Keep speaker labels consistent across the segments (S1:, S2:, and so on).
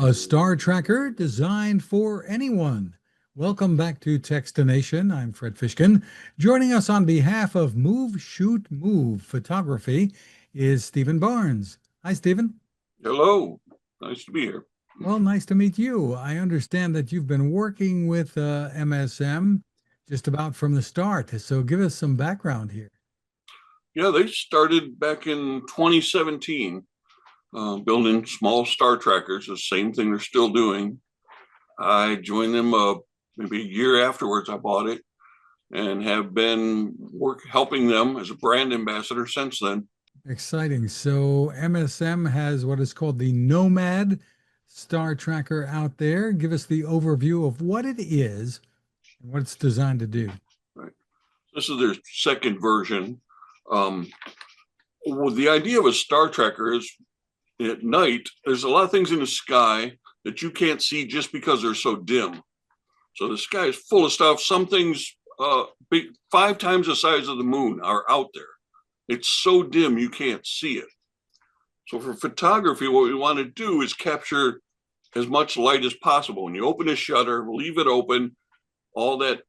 S1: a star tracker designed for anyone. Welcome back to Techstination. I'm Fred Fishkin. Joining us on behalf of Move, Shoot, Move Photography is Stephen Barnes. Hi, Stephen.
S2: Hello, nice to be here.
S1: Well, nice to meet you. I understand that you've been working with MSM just about from the start. So give us some background here.
S2: Yeah, they started back in 2017, building small star trackers, the same thing they're still doing. I joined them maybe a year afterwards. I bought it and have been helping them as a brand ambassador since then.
S1: Exciting. So MSM has what is called the NOMAD star tracker out there. Give us the overview of what it is and what it's designed to do.
S2: Right. This is their second version. Well, the idea of a star tracker is at night, there's a lot of things in the sky that you can't see just because they're so dim. So the sky is full of stuff. Some things, 5 times the size of the moon, are out there. It's so dim you can't see it. So for photography, what we want to do is capture as much light as possible. When you open a shutter, leave it open, all that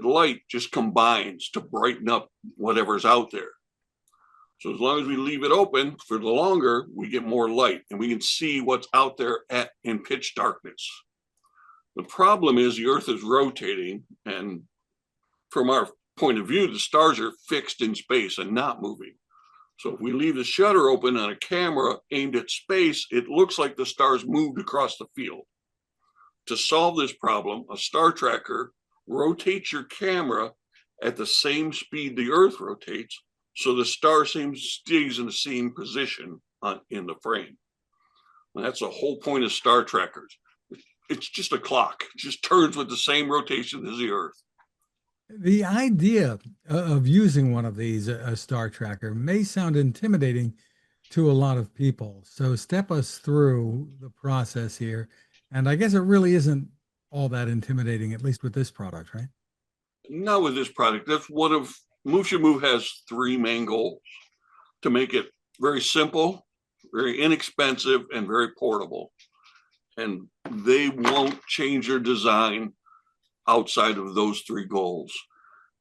S2: light just combines to brighten up whatever's out there. So as long as we leave it open for the longer, we get more light and we can see what's out there in pitch darkness. The problem is the Earth is rotating, and from our point of view, the stars are fixed in space and not moving. So if we leave the shutter open on a camera aimed at space, it looks like the stars moved across the field. To solve this problem, a star tracker rotates your camera at the same speed the Earth rotates, so the star stays in the same position in the frame. And that's the whole point of star trackers. It's just a clock. It just turns with the same rotation as the Earth.
S1: The idea of using one of these, a star tracker, may sound intimidating to a lot of people. So step us through the process here. And I guess it really isn't all that intimidating, at least with this product, right?
S2: Not with this product. That's one of Move Shoot Move has 3 main goals: to make it very simple, very inexpensive, and very portable. And they won't change their design outside of those 3 goals.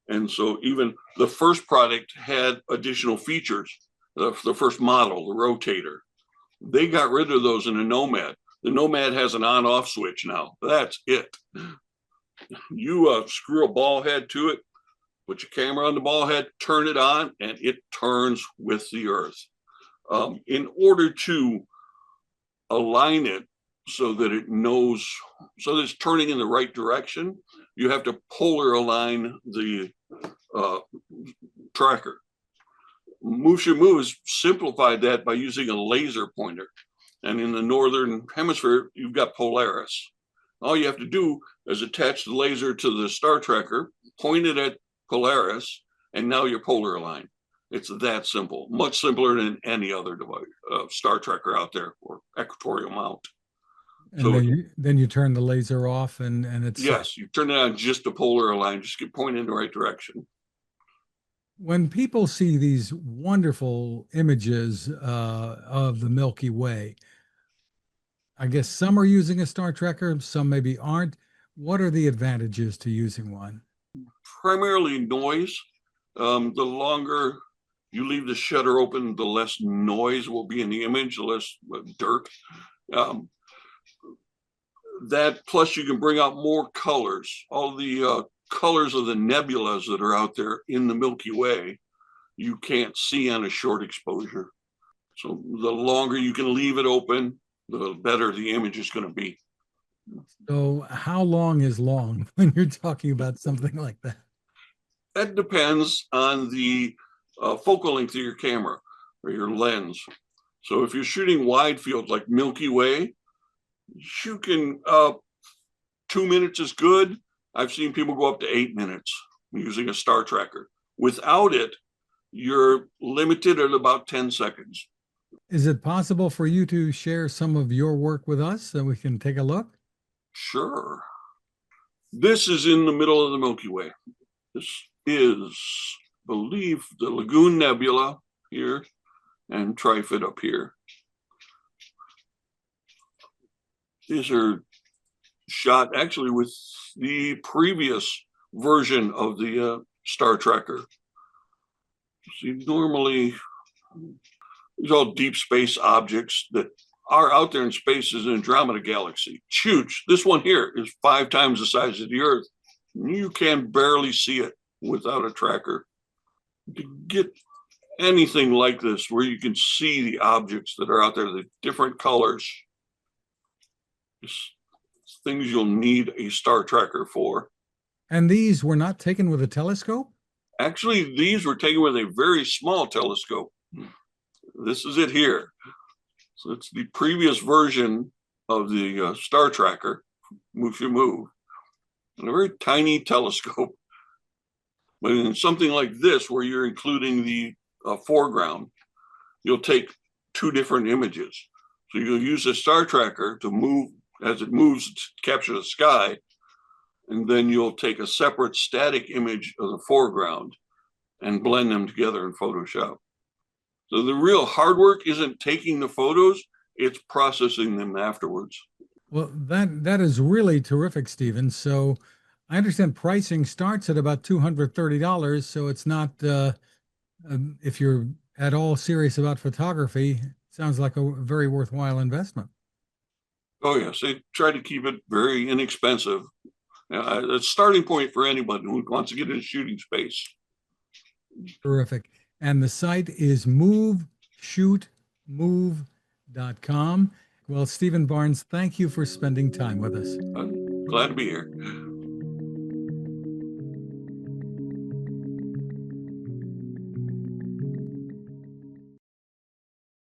S2: And so even the first product had additional features. The first model, the rotator, they got rid of those in the NOMAD. The NOMAD has an on-off switch now. That's it. You screw a ball head to it, put your camera on the ball head, turn it on, and it turns with the Earth. In order to align it so that it knows, so that it's turning in the right direction, you have to polar align the tracker. Move Shoot Move has simplified that by using a laser pointer. And in the northern hemisphere, you've got Polaris. All you have to do is attach the laser to the star tracker, point it at Polaris, and now you're polar aligned. It's that simple, much simpler than any other device, star tracker out there, or equatorial mount.
S1: And so then you turn the laser off and it's
S2: yes, you turn it on just to polar align, just get pointed in the right direction.
S1: When people see these wonderful images of the Milky Way, I guess some are using a star tracker, some maybe aren't. What are the advantages to using one?
S2: Primarily noise. The longer you leave the shutter open, the less noise will be in the image, the less dirt. That plus you can bring out more colors. All the colors of the nebulas that are out there in the Milky Way, you can't see on a short exposure. So the longer you can leave it open, the better the image is going to be.
S1: So how long is long when you're talking about something like that?
S2: That depends on the focal length of your camera or your lens. So if you're shooting wide field like Milky Way, you can 2 minutes is good. I've seen people go up to 8 minutes using a star tracker. Without it, you're limited at about 10 seconds.
S1: Is it possible for you to share some of your work with us so we can take a look?
S2: Sure. This is in the middle of the Milky Way. This is, I believe, the Lagoon Nebula here and Trifid up here. these are shot actually with the previous version of the Star Tracker. See, normally these are all deep space objects that are out there in space as an Andromeda galaxy. It's huge. This one here is 5 times the size of the Earth. You can barely see it without a tracker. To get anything like this where you can see the objects that are out there, the different colors, things you'll need a star tracker for.
S1: And these were not taken with a telescope?
S2: Actually, these were taken with a very small telescope. This is it here. So it's the previous version of the star tracker, Move Your Move, and a very tiny telescope. But in something like this, where you're including the foreground, you'll take 2 different images. So you'll use a star tracker to move as it moves to capture the sky, and then you'll take a separate static image of the foreground and blend them together in Photoshop. So the real hard work isn't taking the photos, it's processing them afterwards.
S1: Well, that is really terrific, Stephen. So I understand pricing starts at about $230. So it's not, if you're at all serious about photography, sounds like a very worthwhile investment.
S2: Oh yes, they try to keep it very inexpensive. A starting point for anybody who wants to get into shooting space.
S1: Terrific. And the site is moveshootmove.com. Well, Stephen Barnes, thank you for spending time with us.
S2: I'm glad to be here.